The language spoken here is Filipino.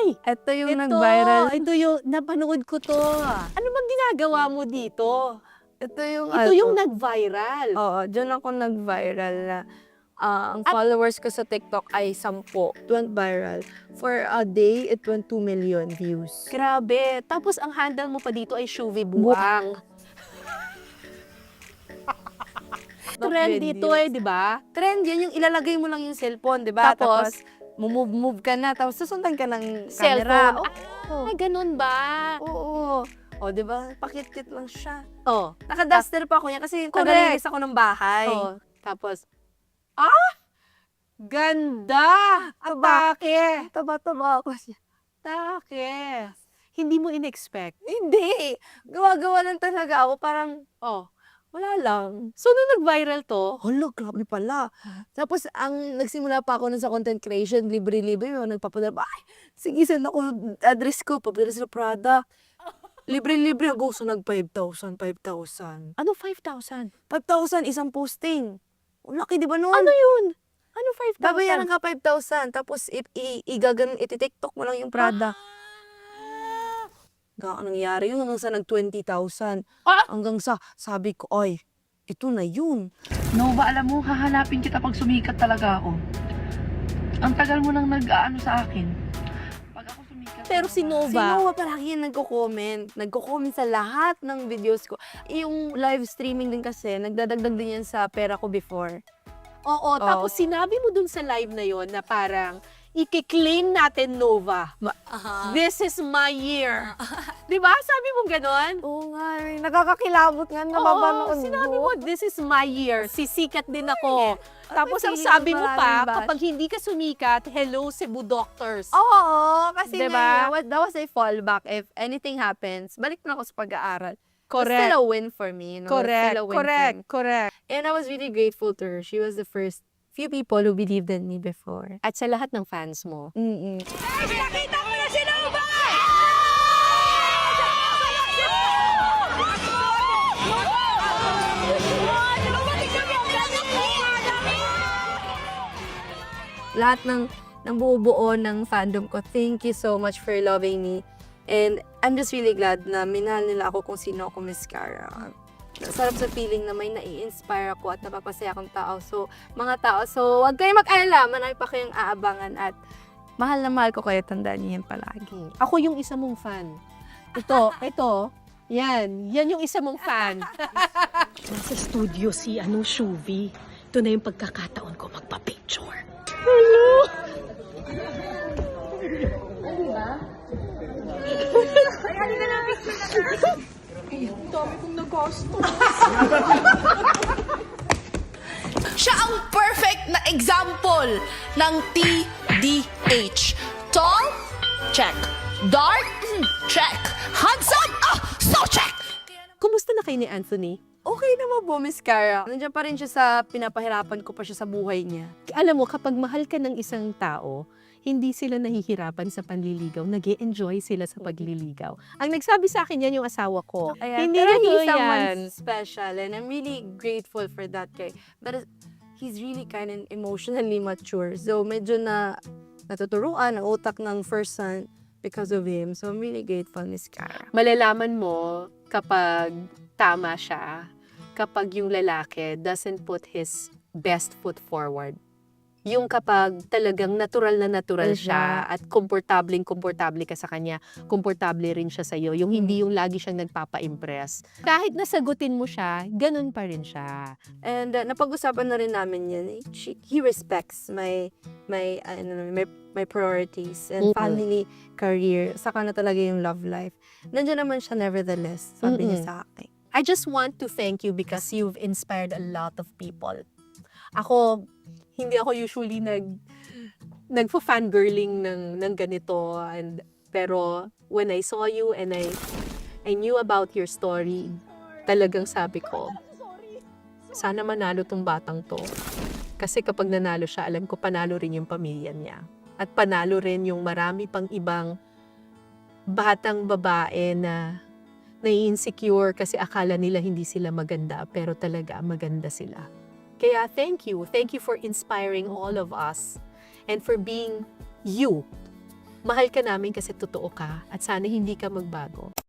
Ay! Ito yung nag-viral. Ito yung, napanood ko to. Ano bang ginagawa mo dito? Ito yung Ito yung nag-viral. Oo, dyan ako nag-viral na ang followers ko sa TikTok ay 10. It went viral. For a day, it went 2 million views. Grabe. Tapos ang handle mo pa dito ay Shuvi Buang. Trend dito di ba? Trend yan, yung ilalagay mo lang yung cellphone, di ba? Tapos, move ka na, tapos susundan ka ng cellphone. camera. Ay, ganun ba? Oo. O, di ba? Pakit-kit lang siya. Oh. Naka-duster pa ako niya kasi Correct. tagalinis ako ng bahay. Oh. Tapos, ganda! Atake! Taba-taba ako siya. Atake! Hindi mo in-expect. Hindi! Gawa-gawa lang talaga ako. Parang, wala lang. So, nung nag-viral to, Hala, grabe pala. Tapos, nagsimula pa ako nun sa content creation, libre-libre, may nagpapadala, ay, sige, send ako address ko, pabila sa Prada. Libre-libre ako, so nag 5,000. ano 5,000? 5,000, isang posting. Ang laki, di ba nun? Ano yun? Ano 5,000? Babayaran ka 5,000, tapos iti-TikTok mo lang yung Prada. Ang nangyari yun hanggang sa nag 20,000. Hanggang sa sabi ko, ay, ito na yun. Nova, alam mo, hahanapin kita pag sumikat talaga ako. Ang tagal mo nang nag-aano sa akin. Pag ako sumikat... Pero si Si Nova, Noah palagi yan nagko-comment. Nagko-comment sa lahat ng videos ko. Yung live streaming din kasi, nagdadagdag din yan sa pera ko before. oo, tapos sinabi mo dun sa live na yon na parang, i-claim natin Nova. This is my year. Di ba? Sabi mo ganon? Oo nga, nakakakilabot nga na Oo, sinabi mo, this is my year. Sisikat din ako. Tapos ang sabi mo pa, kapag hindi ka sumikat, hello Cebu Doctors. Oo, kasi Diba? that was a fallback. If anything happens, balik na ako sa pag-aaral. It's Correct. still a win for me. You know? It's still a win for me. Correct. And I was really grateful to her. She was the first few people who believed in me before. At sa lahat ng fans mo. Nakita ko na si Nova! Lahat ng buo-buo ng fandom ko, thank you so much for loving me. And I'm just really glad na minahal nila ako kung sino ako, Miss Cara. Sarap sa feeling na may nai-inspire ako at napapasaya akong tao. So, mga tao, so huwag kayong mag-alala, marami pa kayong aabangan at mahal na mahal ko kayo, tandaan niyo yan palagi. Ako yung isa mong fan. Ito, yan yung isa mong fan. Nasa studio si Shuvi. Ito na yung pagkakataon ko magpa-picture. Siya ang perfect na example ng TDH. Tall? Check. Dark? Check. Handsome? So check! Kumusta na kayo ni Anthony? Okay naman po, Miss Cara. Nandiyan pa rin siya sa pinapahirapan ko pa siya sa buhay niya. Alam mo, kapag mahal ka ng isang tao, hindi sila nahihirapan sa panliligaw. Nag-e-enjoy sila sa pagliligaw. Ang nagsabi sa akin yan yung asawa ko. Ayan, Hindi pero na he's yan. someone special and I'm really grateful for that guy. But he's really kind of emotionally mature. So medyo natuturuan ang utak ng first son because of him. So I'm really grateful, Miss Cara. Malalaman mo kapag tama siya, kapag yung lalaki doesn't put his best foot forward. Yung kapag talagang natural na natural siya at komportable ka sa kanya, komportable rin siya sa'yo. Yung hindi yung lagi siyang nagpapa-impress. Kahit nasagutin mo siya, ganun pa rin siya. And napag-usapan na rin namin yan. He respects my priorities and family, career, saka na talaga yung love life. Nandiyan naman siya nevertheless, sabi niya sa akin. I just want to thank you because you've inspired a lot of people. Ako, hindi ako usually nagfa-fangirling ng ganito. Pero when I saw you and I knew about your story, talagang sabi ko, sana manalo tong batang to. Kasi kapag nanalo siya, alam ko panalo rin yung pamilya niya. At panalo rin yung marami pang ibang batang babae na nai-insecure kasi akala nila hindi sila maganda, pero talaga maganda sila. Kaya thank you. Thank you for inspiring all of us and for being you. Mahal ka namin kasi totoo ka at sana hindi ka magbago.